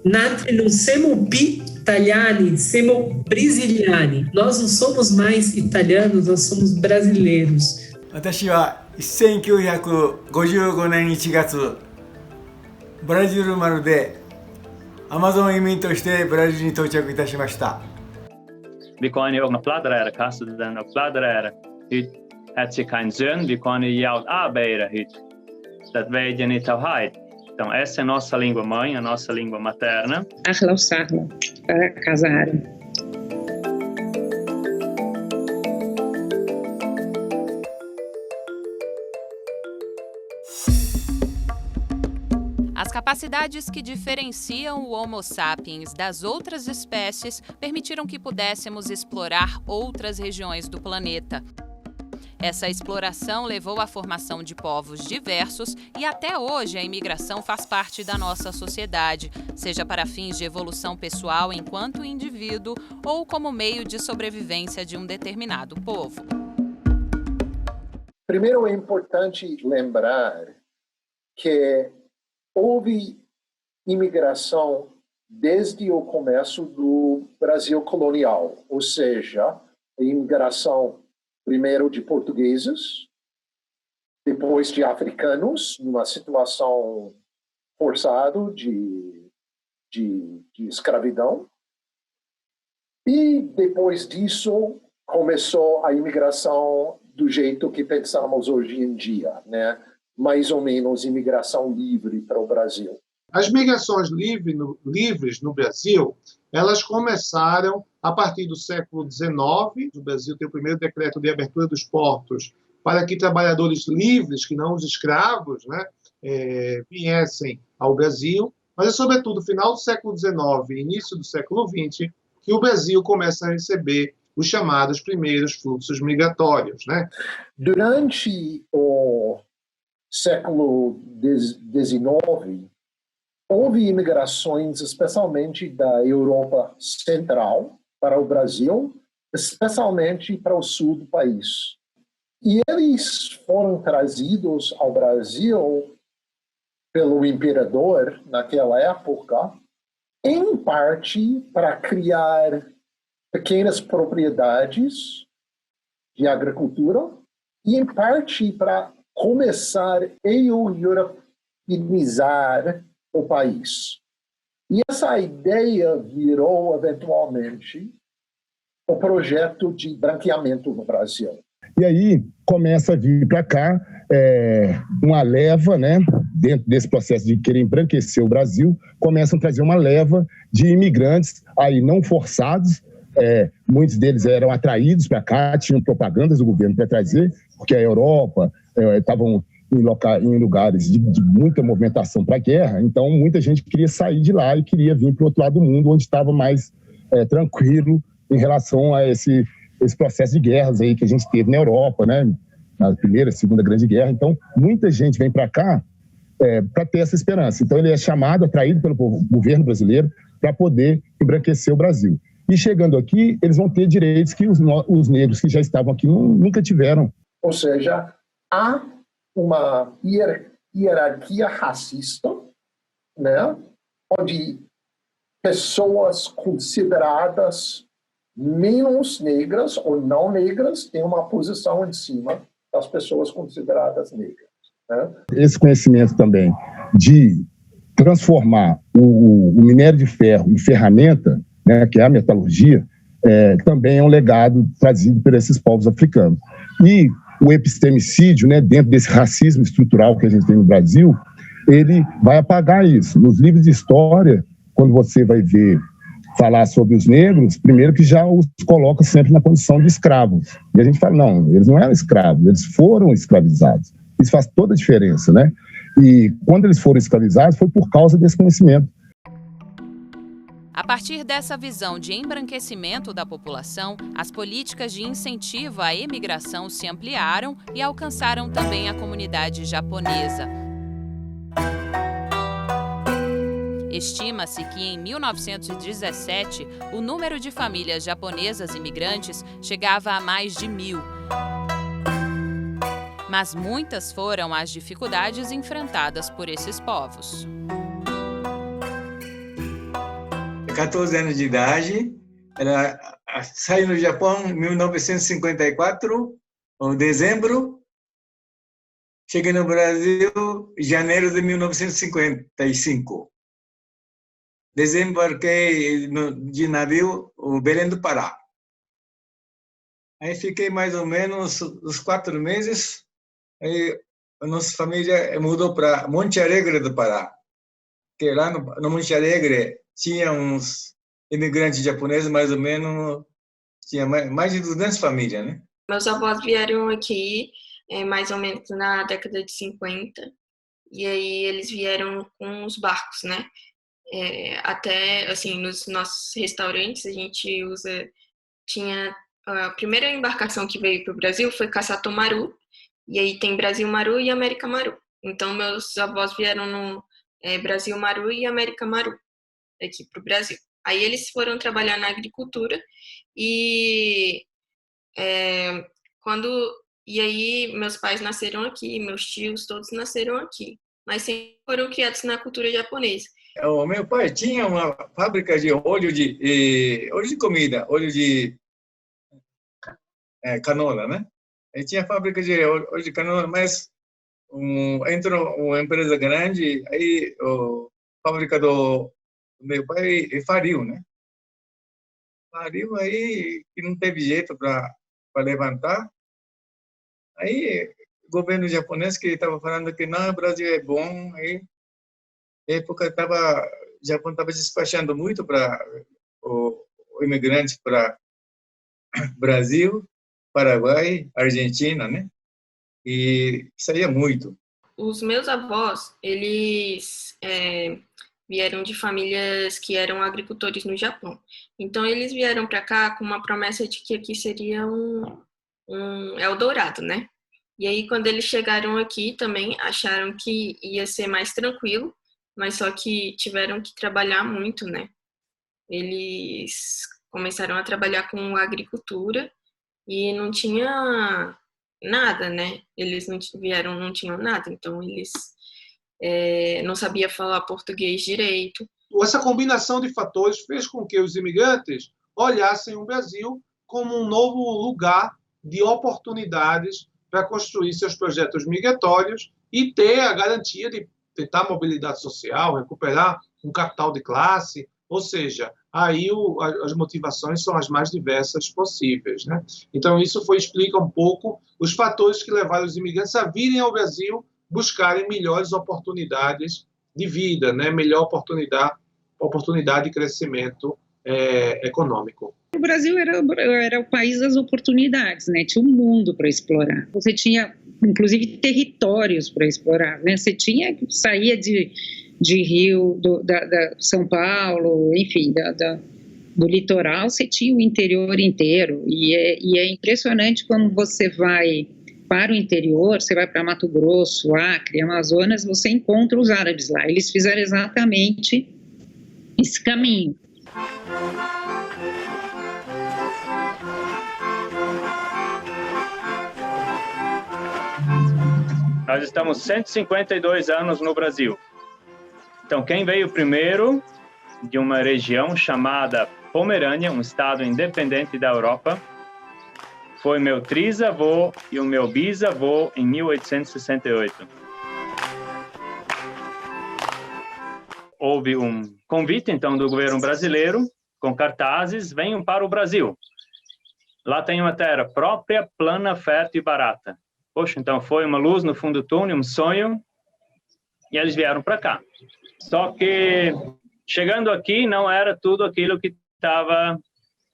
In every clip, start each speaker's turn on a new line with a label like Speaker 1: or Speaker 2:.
Speaker 1: Natri non siamo più italiani, siamo brasiliani. Nós não somos mais italianos, nós somos brasileiros.
Speaker 2: 私は1955年1月、ブラジル丸でアマゾン移民としてブラジルに到着いたしました。
Speaker 3: Vi kan ju också pladdra kastet den och pladdra hit. Att se kein Sön, vi kan ju göra arbete hit. Det vägen i Tauhait. Então essa é a nossa língua mãe, a nossa língua materna.
Speaker 4: Ahla sahla, para casar.
Speaker 5: As capacidades que diferenciam o Homo sapiens das outras espécies permitiram que pudéssemos explorar outras regiões do planeta. Essa exploração levou à formação de povos diversos e até hoje a imigração faz parte da nossa sociedade, seja para fins de evolução pessoal enquanto indivíduo ou como meio de sobrevivência de um determinado povo.
Speaker 6: Primeiro, é importante lembrar que houve imigração desde o começo do Brasil colonial, ou seja, a imigração primeiro de portugueses, depois de africanos, numa situação forçada de escravidão, e depois disso começou a imigração do jeito que pensamos hoje em dia, né? Mais ou menos imigração livre para o Brasil.
Speaker 7: As migrações livres no Brasil, elas começaram a partir do século XIX. O Brasil tem o primeiro decreto de abertura dos portos para que trabalhadores livres, que não os escravos, né, viessem ao Brasil. Mas é, sobretudo, no final do século XIX e início do século XX, que o Brasil começa a receber os chamados primeiros fluxos migratórios, né?
Speaker 6: Durante o século XIX, houve imigrações, especialmente da Europa Central para o Brasil, especialmente para o sul do país. E eles foram trazidos ao Brasil pelo imperador, naquela época, em parte para criar pequenas propriedades de agricultura e em parte para começar a europeizar o país. E essa ideia virou, eventualmente, o projeto de branqueamento no Brasil.
Speaker 8: E aí começa a vir para cá uma leva, né, dentro desse processo de querer embranquecer o Brasil, começam a trazer uma leva de imigrantes aí não forçados. Muitos deles eram atraídos para cá, tinham propagandas do governo para trazer, porque a Europa estavam em lugares de muita movimentação para a guerra, então muita gente queria sair de lá e queria vir para o outro lado do mundo, onde estava mais tranquilo em relação a esse processo de guerras aí que a gente teve na Europa, né? Na Primeira e Segunda Grande Guerra. Então, muita gente vem para cá para ter essa esperança. Então, ele é chamado, atraído pelo governo brasileiro para poder embranquecer o Brasil. E chegando aqui, eles vão ter direitos que os negros que já estavam aqui nunca tiveram.
Speaker 6: Ou seja, há uma hierarquia racista, né, onde pessoas consideradas menos negras ou não negras têm uma posição em cima das pessoas consideradas negras. Né?
Speaker 8: Esse conhecimento também de transformar o minério de ferro em ferramenta, né, que é a metalurgia, também é um legado trazido por esses povos africanos. E o epistemicídio, né, dentro desse racismo estrutural que a gente tem no Brasil, ele vai apagar isso. Nos livros de história, quando você vai ver falar sobre os negros, primeiro que já os coloca sempre na condição de escravos. E a gente fala, não, eles não eram escravos, eles foram escravizados. Isso faz toda a diferença, né? E quando eles foram escravizados, foi por causa desse conhecimento.
Speaker 5: A partir dessa visão de embranquecimento da população, as políticas de incentivo à emigração se ampliaram e alcançaram também a comunidade japonesa. Estima-se que em 1917 o número de famílias japonesas imigrantes chegava a mais de 1.000. Mas muitas foram as dificuldades enfrentadas por esses povos.
Speaker 2: 14 anos de idade. Ela saiu no Japão em 1954, em dezembro. Cheguei no Brasil em janeiro de 1955. Desembarquei de navio o Belém do Pará. Aí fiquei mais ou menos uns 4 meses. Aí a nossa família mudou para Monte Alegre do Pará. Que lá no Monte Alegre tinha uns imigrantes japoneses, mais ou menos, tinha mais de 200 famílias, né?
Speaker 9: Meus avós vieram aqui mais ou menos na década de 50, e aí eles vieram com os barcos, né? Até, assim, nos nossos restaurantes a gente tinha a primeira embarcação que veio para o Brasil foi Caçato Maru, e aí tem Brasil Maru e América Maru. Então, meus avós vieram no Brasil Maru e América Maru, aqui para o Brasil. Aí eles foram trabalhar na agricultura e e aí meus pais nasceram aqui, meus tios todos nasceram aqui, mas sempre foram criados na cultura japonesa.
Speaker 2: O meu pai tinha uma fábrica de óleo de comida, óleo de canola, né? Ele tinha fábrica de óleo de canola, mas entrou uma empresa grande, aí a fábrica do meu pai faliu, né? Faliu aí e não teve jeito para levantar. Aí o governo japonês que estava falando que não, o Brasil é bom, aí na época o Japão estava despachando muito para o imigrante para Brasil, Paraguai, Argentina, né? E saía muito.
Speaker 9: Os meus avós, eles vieram de famílias que eram agricultores no Japão. Então, eles vieram para cá com uma promessa de que aqui seria um Eldorado, né? E aí, quando eles chegaram aqui, também acharam que ia ser mais tranquilo, mas só que tiveram que trabalhar muito, né? Eles começaram a trabalhar com agricultura e não tinha nada, né? Eles não vieram, não tinham nada, então eles não sabiam falar português direito.
Speaker 7: Essa combinação de fatores fez com que os imigrantes olhassem o Brasil como um novo lugar de oportunidades para construir seus projetos migratórios e ter a garantia de tentar mobilidade social, recuperar um capital de classe, ou seja, aí as motivações são as mais diversas possíveis, né? Então, isso explica um pouco os fatores que levaram os imigrantes a virem ao Brasil buscarem melhores oportunidades de vida, né? Melhor oportunidade de crescimento econômico.
Speaker 4: O Brasil era o país das oportunidades, né? Tinha um mundo para explorar. Você tinha, inclusive, territórios para explorar, né? Você saía de Rio, da São Paulo, enfim, do litoral, você tinha o interior inteiro. E é impressionante como você vai para o interior, você vai para Mato Grosso, Acre, Amazonas, você encontra os árabes lá. Eles fizeram exatamente esse caminho.
Speaker 3: Nós estamos 152 anos no Brasil. Então, quem veio primeiro de uma região chamada Pomerânia, um estado independente da Europa, foi meu trisavô e o meu bisavô em 1868. Houve um convite, então, do governo brasileiro, com cartazes, venham para o Brasil. Lá tem uma terra própria, plana, fértil e barata. Poxa, então foi uma luz no fundo do túnel, um sonho, e eles vieram para cá. Só que, chegando aqui, não era tudo aquilo que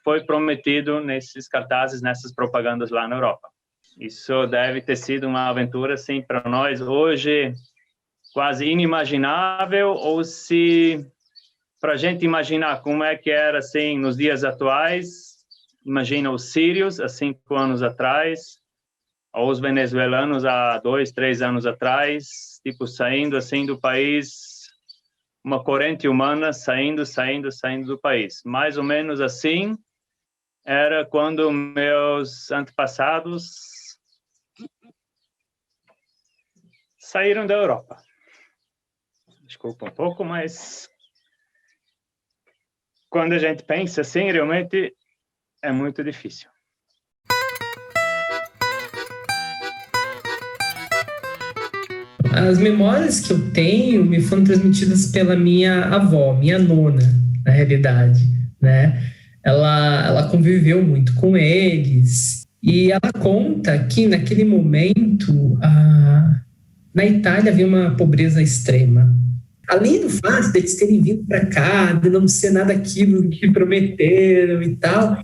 Speaker 3: foi prometido nesses cartazes, nessas propagandas lá na Europa. Isso deve ter sido uma aventura, assim, para nós hoje, quase inimaginável, ou se, para a gente imaginar como é que era, assim, nos dias atuais, imagina os sírios, há 5 anos atrás, ou os venezuelanos há 2, 3 anos atrás, tipo, saindo assim do país, uma corrente humana saindo do país. Mais ou menos assim era quando meus antepassados saíram da Europa. Desculpa um pouco, mas quando a gente pensa assim, realmente é muito difícil.
Speaker 1: As memórias que eu tenho me foram transmitidas pela minha avó, minha nona, na realidade, né? Ela conviveu muito com eles e ela conta que naquele momento na Itália havia uma pobreza extrema. Além do fato de eles terem vindo para cá, de não ser nada aquilo que prometeram e tal,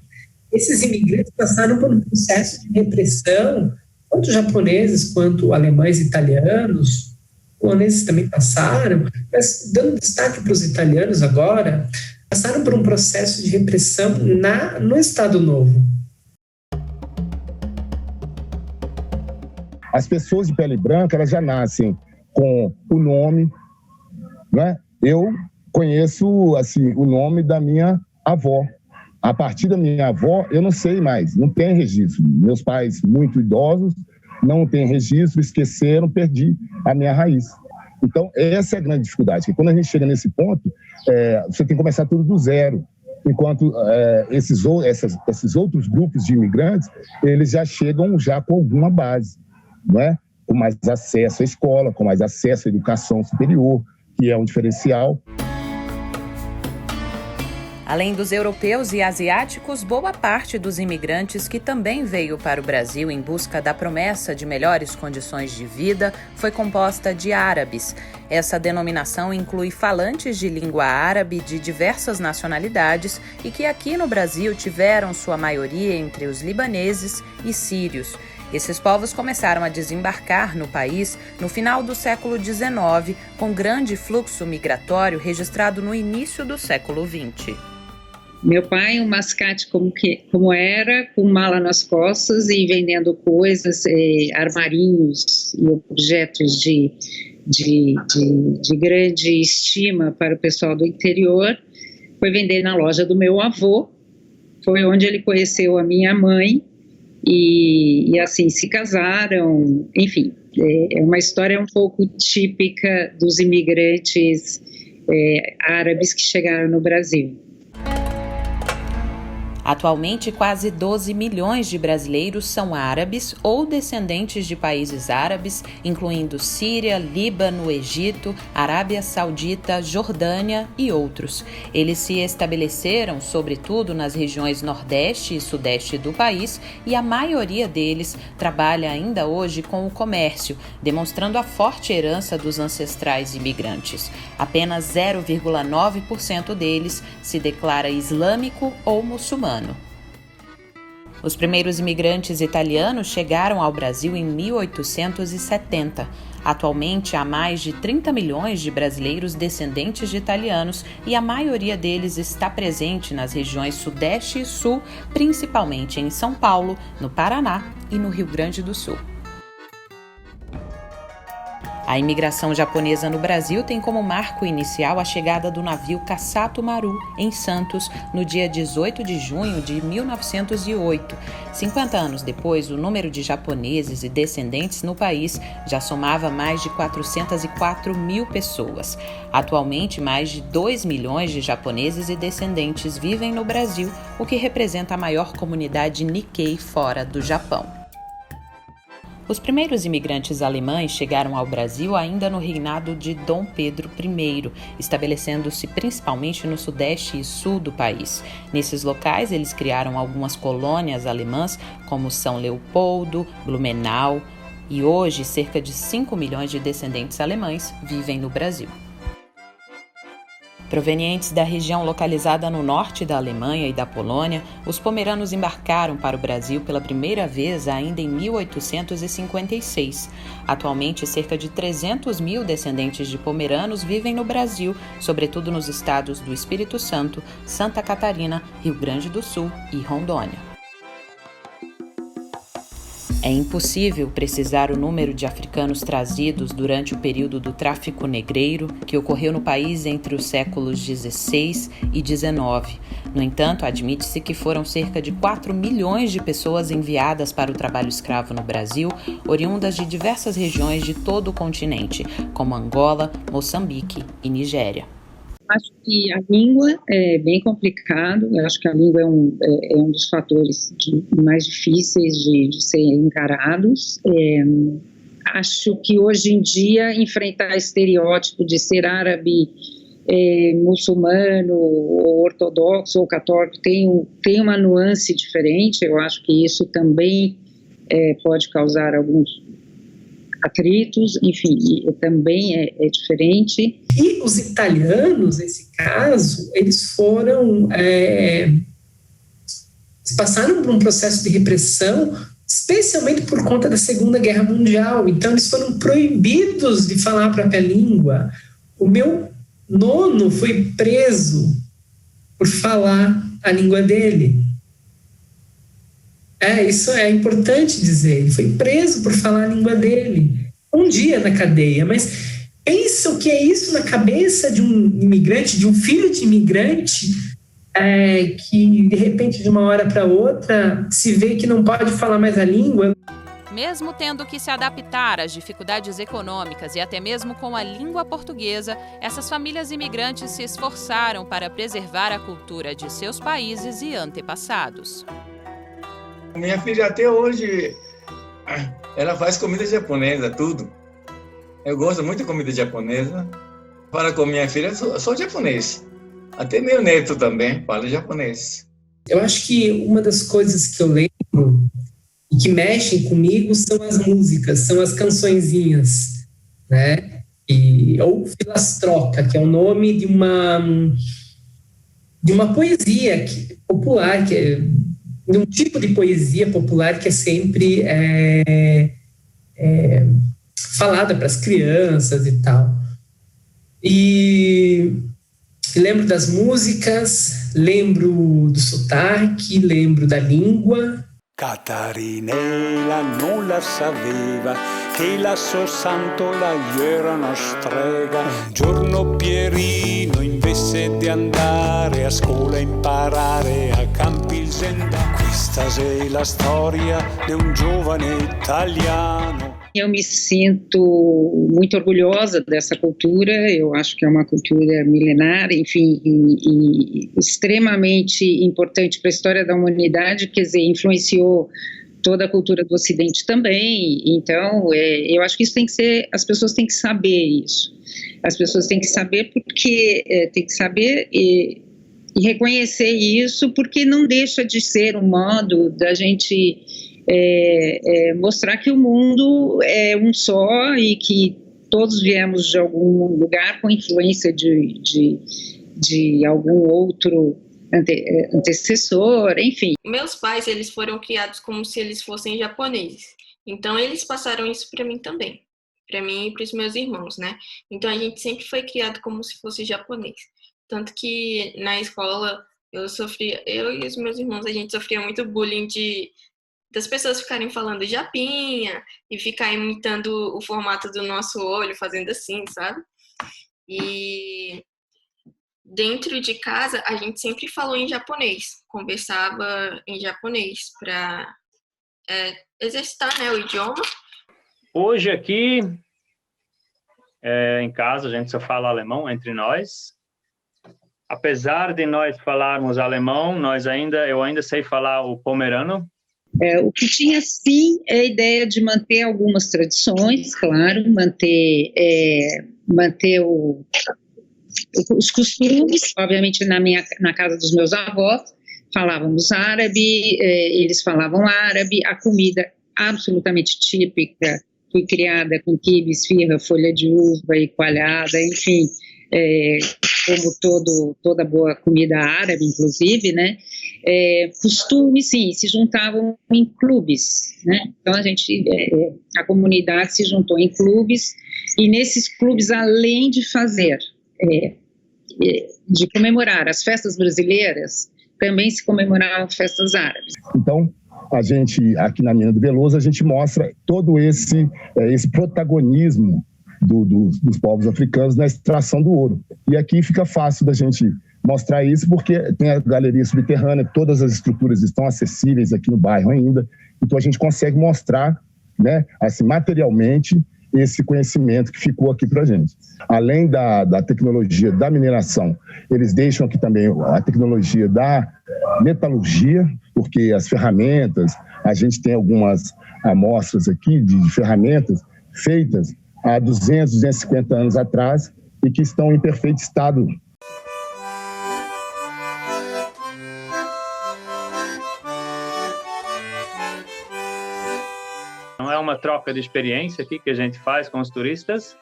Speaker 1: esses imigrantes passaram por um processo de repressão, tanto japoneses quanto alemães e italianos. Holandeses também passaram, mas dando destaque para os italianos agora, passaram por um processo de repressão no Estado Novo.
Speaker 8: As pessoas de pele branca, elas já nascem com o nome, né? Eu conheço assim, o nome da minha avó. A partir da minha avó, eu não sei mais, não tem registro. Meus pais, muito idosos, não tem registro, esqueceram, perdi a minha raiz. Então, essa é a grande dificuldade, que quando a gente chega nesse ponto, você tem que começar tudo do zero, enquanto esses outros grupos de imigrantes, eles já chegam já com alguma base, não é? Com mais acesso à escola, com mais acesso à educação superior, que é um diferencial.
Speaker 5: Além dos europeus e asiáticos, boa parte dos imigrantes que também veio para o Brasil em busca da promessa de melhores condições de vida foi composta de árabes. Essa denominação inclui falantes de língua árabe de diversas nacionalidades e que aqui no Brasil tiveram sua maioria entre os libaneses e sírios. Esses povos começaram a desembarcar no país no final do século XIX, com grande fluxo migratório registrado no início do século XX.
Speaker 4: Meu pai, um mascate como era, com mala nas costas e vendendo coisas, armarinhos e objetos de grande estima para o pessoal do interior, foi vender na loja do meu avô, foi onde ele conheceu a minha mãe e assim se casaram, enfim, é uma história um pouco típica dos imigrantes árabes que chegaram no Brasil.
Speaker 5: Atualmente, quase 12 milhões de brasileiros são árabes ou descendentes de países árabes, incluindo Síria, Líbano, Egito, Arábia Saudita, Jordânia e outros. Eles se estabeleceram, sobretudo, nas regiões Nordeste e Sudeste do país e a maioria deles trabalha ainda hoje com o comércio, demonstrando a forte herança dos ancestrais imigrantes. Apenas 0,9% deles se declara islâmico ou muçulmano. Os primeiros imigrantes italianos chegaram ao Brasil em 1870. Atualmente, há mais de 30 milhões de brasileiros descendentes de italianos e a maioria deles está presente nas regiões Sudeste e Sul, principalmente em São Paulo, no Paraná e no Rio Grande do Sul. A imigração japonesa no Brasil tem como marco inicial a chegada do navio Kassato Maru, em Santos, no dia 18 de junho de 1908. 50 anos depois, o número de japoneses e descendentes no país já somava mais de 404 mil pessoas. Atualmente, mais de 2 milhões de japoneses e descendentes vivem no Brasil, o que representa a maior comunidade Nikkei fora do Japão. Os primeiros imigrantes alemães chegaram ao Brasil ainda no reinado de Dom Pedro I, estabelecendo-se principalmente no sudeste e sul do país. Nesses locais, eles criaram algumas colônias alemãs, como São Leopoldo, Blumenau, e hoje cerca de 5 milhões de descendentes alemães vivem no Brasil. Provenientes da região localizada no norte da Alemanha e da Polônia, os pomeranos embarcaram para o Brasil pela primeira vez ainda em 1856. Atualmente, cerca de 300 mil descendentes de pomeranos vivem no Brasil, sobretudo nos estados do Espírito Santo, Santa Catarina, Rio Grande do Sul e Rondônia. É impossível precisar o número de africanos trazidos durante o período do tráfico negreiro, que ocorreu no país entre os séculos XVI e XIX. No entanto, admite-se que foram cerca de 4 milhões de pessoas enviadas para o trabalho escravo no Brasil, oriundas de diversas regiões de todo o continente, como Angola, Moçambique e Nigéria.
Speaker 4: Acho que a língua é bem complicado. Eu acho que a língua é um dos fatores mais difíceis de serem encarados. Acho que hoje em dia enfrentar estereótipo de ser árabe, muçulmano, ou ortodoxo ou católico tem uma nuance diferente. Eu acho que isso também pode causar alguns atritos, enfim, também é diferente.
Speaker 1: E os italianos, nesse caso, eles foram passaram por um processo de repressão, especialmente por conta da Segunda Guerra Mundial. Então, eles foram proibidos de falar a própria língua. O meu nono foi preso por falar a língua dele. Isso é importante dizer. Ele foi preso por falar a língua dele. Um dia na cadeia, mas pensa o que é isso na cabeça de um imigrante, de um filho de imigrante, que de repente, de uma hora para outra, se vê que não pode falar mais a língua.
Speaker 5: Mesmo tendo que se adaptar às dificuldades econômicas e até mesmo com a língua portuguesa, essas famílias imigrantes se esforçaram para preservar a cultura de seus países e antepassados.
Speaker 2: Minha filha até hoje, ela faz comida japonesa, tudo. Eu gosto muito de comida japonesa. Fala com minha filha, eu sou japonês. Até meu neto também fala japonês.
Speaker 1: Eu acho que uma das coisas que eu lembro e que mexem comigo são as músicas, são as cançõezinhas, né? Ou Filastroca, que é o nome de uma poesia popular, de um tipo de poesia popular que é sempre falada para as crianças e tal. E lembro das músicas, lembro do sotaque, lembro da língua.
Speaker 10: Catarinella non la sapeva che lasso santo la era una strega. Un giorno Pierino invece di andare a scuola a imparare a Campilsenda. Questa è la storia di un giovane italiano.
Speaker 4: Eu me sinto muito orgulhosa dessa cultura. Eu acho que é uma cultura milenar, enfim, e extremamente importante para a história da humanidade, quer dizer, influenciou toda a cultura do Ocidente também. Então, eu acho que isso tem que ser, as pessoas têm que saber isso. As pessoas têm que saber porque tem que saber e reconhecer isso, porque não deixa de ser um modo da gente mostrar que o mundo é um só e que todos viemos de algum lugar com influência de algum outro antecessor, enfim.
Speaker 9: Meus pais, eles foram criados como se eles fossem japoneses. Então, eles passaram isso para mim também. Para mim e para os meus irmãos, né? Então, a gente sempre foi criado como se fosse japonês. Tanto que na escola, eu e os meus irmãos, a gente sofria muito bullying das pessoas ficarem falando japinha e ficar imitando o formato do nosso olho, fazendo assim, sabe? E dentro de casa, a gente sempre falou em japonês, conversava em japonês para exercitar, né, o idioma.
Speaker 3: Hoje aqui, em casa, a gente só fala alemão entre nós. Apesar de nós falarmos alemão, eu ainda sei falar o pomerano.
Speaker 4: O que tinha, sim, é a ideia de manter algumas tradições, claro, manter os costumes. Obviamente, na casa dos meus avós, falávamos árabe, eles falavam árabe, a comida absolutamente típica, fui criada com quibe, esfirra, folha de uva e coalhada, enfim, como toda boa comida árabe, inclusive, né? Costumes, sim, se juntavam em clubes, né? Então a comunidade se juntou em clubes, e nesses clubes, além de fazer, de comemorar as festas brasileiras, também se comemoravam festas árabes.
Speaker 8: Então, a gente, aqui na Mina do Veloso, a gente mostra todo esse protagonismo dos povos africanos na extração do ouro. E aqui fica fácil da gente mostrar isso, porque tem a galeria subterrânea, todas as estruturas estão acessíveis aqui no bairro ainda, então a gente consegue mostrar, né, assim, materialmente, esse conhecimento que ficou aqui para a gente. Além da tecnologia da mineração, eles deixam aqui também a tecnologia da metalurgia, porque as ferramentas, a gente tem algumas amostras aqui de ferramentas feitas há 200, 250 anos atrás e que estão em perfeito estado.
Speaker 3: Não é uma troca de experiência aqui que a gente faz com os turistas.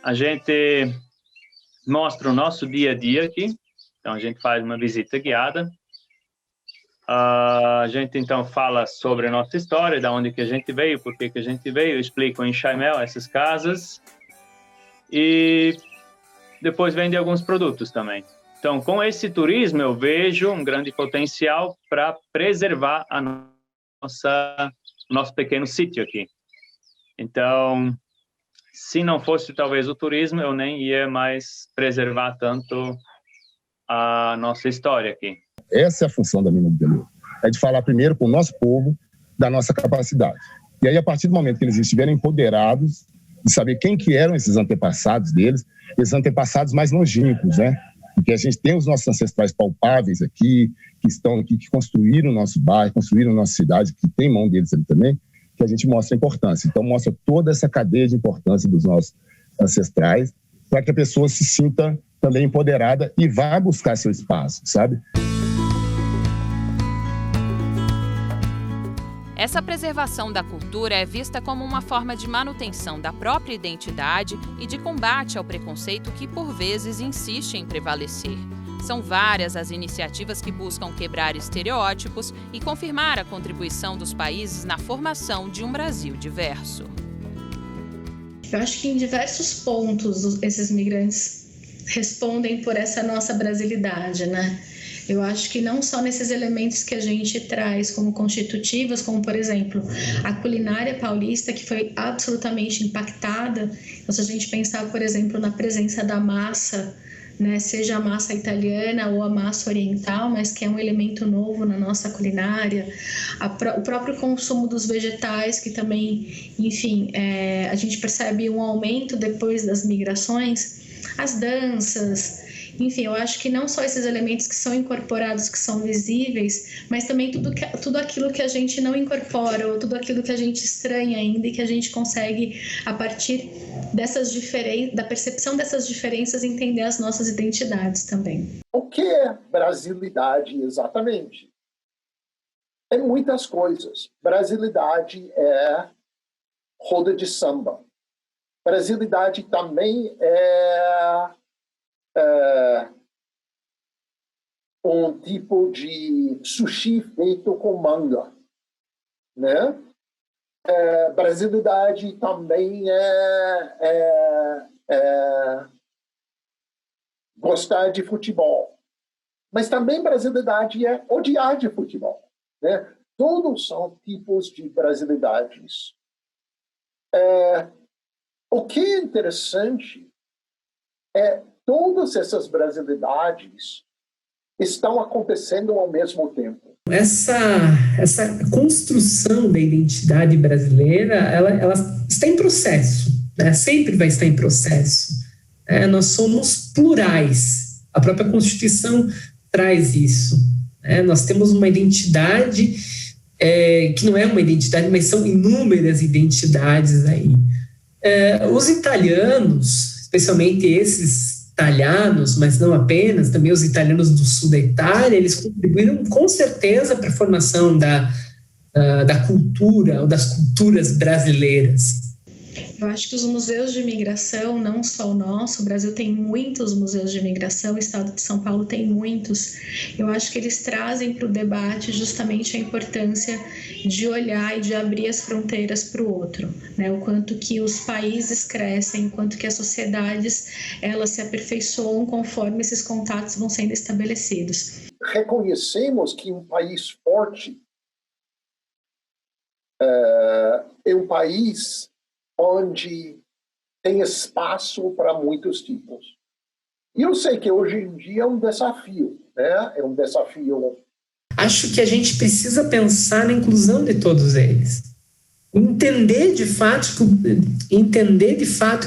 Speaker 3: A gente mostra o nosso dia a dia aqui. Então, a gente faz uma visita guiada. A gente, então, fala sobre a nossa história, de onde que a gente veio, por que a gente veio. Eu explico em Chaimel essas casas. E depois vende alguns produtos também. Então, com esse turismo, eu vejo um grande potencial para preservar o nosso pequeno sítio aqui. Então, se não fosse talvez o turismo, eu nem ia mais preservar tanto a nossa história aqui.
Speaker 8: Essa é a função da Mina do Pelouro. É de falar primeiro com o nosso povo da nossa capacidade. E aí, a partir do momento que eles estiverem empoderados, de saber quem que eram esses antepassados deles, esses antepassados mais longínquos, né? Porque a gente tem os nossos ancestrais palpáveis aqui, que estão aqui, que construíram o nosso bairro, construíram a nossa cidade, que tem mão deles ali também, que a gente mostra a importância. Então, mostra toda essa cadeia de importância dos nossos ancestrais, para que a pessoa se sinta também empoderada e vá buscar seu espaço, sabe?
Speaker 5: Essa preservação da cultura é vista como uma forma de manutenção da própria identidade e de combate ao preconceito que, por vezes, insiste em prevalecer. São várias as iniciativas que buscam quebrar estereótipos e confirmar a contribuição dos países na formação de um Brasil diverso.
Speaker 11: Eu acho que em diversos pontos esses migrantes respondem por essa nossa brasilidade, né? Eu acho que não só nesses elementos que a gente traz como constitutivos, como, por exemplo, a culinária paulista, que foi absolutamente impactada. Então, se a gente pensar, por exemplo, na presença da massa, né, seja a massa italiana ou a massa oriental, mas que é um elemento novo na nossa culinária, o próprio consumo dos vegetais, que também, enfim, a gente percebe um aumento depois das migrações, as danças. Enfim, eu acho que não só esses elementos que são incorporados, que são visíveis, mas também tudo aquilo que a gente não incorpora, ou tudo aquilo que a gente estranha ainda e que a gente consegue, a partir dessas da percepção dessas diferenças, entender as nossas identidades também.
Speaker 6: O que é brasilidade exatamente? É muitas coisas. Brasilidade é roda de samba. Brasilidade também é um tipo de sushi feito com manga, né? Brasilidade também é gostar de futebol, mas também brasilidade é odiar de futebol, né? Todos são tipos de brasilidades. O que é interessante é todas essas brasilidades estão acontecendo ao mesmo tempo.
Speaker 1: Essa construção da identidade brasileira, ela está em processo, né? Sempre vai estar em processo. Nós somos plurais. A própria Constituição traz isso. Nós temos uma identidade que não é uma identidade, mas são inúmeras identidades aí. Os italianos, especialmente esses italianos, mas não apenas, também os italianos do sul da Itália, eles contribuíram com certeza para a formação da cultura, ou das culturas brasileiras.
Speaker 11: Eu acho que os museus de imigração, não só o nosso, o Brasil tem muitos museus de imigração, o estado de São Paulo tem muitos. Eu acho que eles trazem para o debate justamente a importância de olhar e de abrir as fronteiras para o outro, né? O quanto que os países crescem, o quanto que as sociedades elas se aperfeiçoam conforme esses contatos vão sendo estabelecidos.
Speaker 6: Reconhecemos que um país forte é um país onde tem espaço para muitos tipos. E eu sei que hoje em dia é um desafio, né? É um desafio.
Speaker 1: Acho que a gente precisa pensar na inclusão de todos eles. entender de fato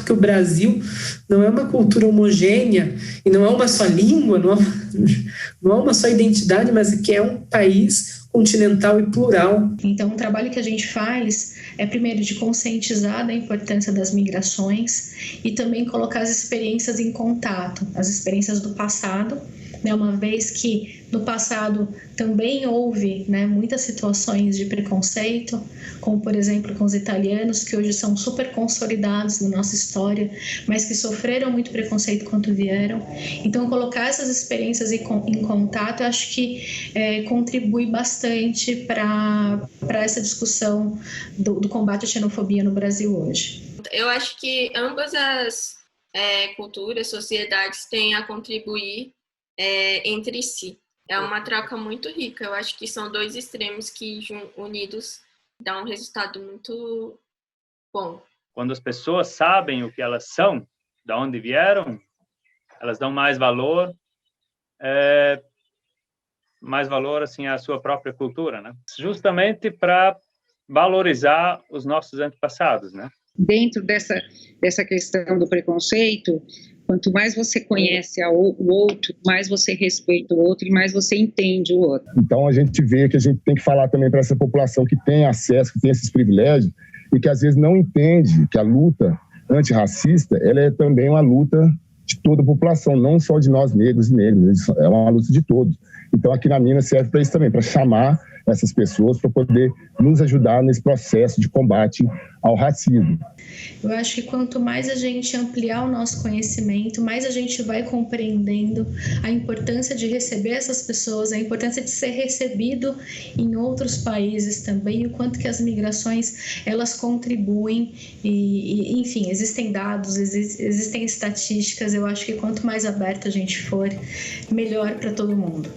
Speaker 1: que o Brasil não é uma cultura homogênea e não é uma só língua, não é uma só identidade, mas que é um país continental e plural.
Speaker 11: Então, o trabalho que a gente faz é, primeiro, de conscientizar da importância das migrações e também colocar as experiências em contato, as experiências do passado, né, uma vez que no passado também houve, né, muitas situações de preconceito, como, por exemplo, com os italianos, que hoje são super consolidados na nossa história, mas que sofreram muito preconceito quando vieram. Então, colocar essas experiências em contato, eu acho que contribui bastante para essa discussão do combate à xenofobia no Brasil hoje.
Speaker 9: Eu acho que ambas as culturas, sociedades têm a contribuir entre si. É uma troca muito rica. Eu acho que são dois extremos que, unidos, dão um resultado muito bom.
Speaker 3: Quando as pessoas sabem o que elas são, de onde vieram, elas dão mais valor assim à sua própria cultura, né? Justamente para valorizar os nossos antepassados, né?
Speaker 4: Dentro dessa questão do preconceito, quanto mais você conhece o outro, mais você respeita o outro e mais você entende o outro.
Speaker 8: Então, a gente vê que a gente tem que falar também para essa população que tem acesso, que tem esses privilégios e que às vezes não entende que a luta antirracista, ela é também uma luta de toda a população, não só de nós negros e negras, é uma luta de todos. Então, aqui na Minas serve para isso também, para chamar essas pessoas para poder nos ajudar nesse processo de combate ao racismo.
Speaker 11: Eu acho que quanto mais a gente ampliar o nosso conhecimento, mais a gente vai compreendendo a importância de receber essas pessoas, a importância de ser recebido em outros países também, o quanto que as migrações, elas contribuem e enfim, existem dados, existem estatísticas. Eu acho que quanto mais aberto a gente for, melhor para todo mundo.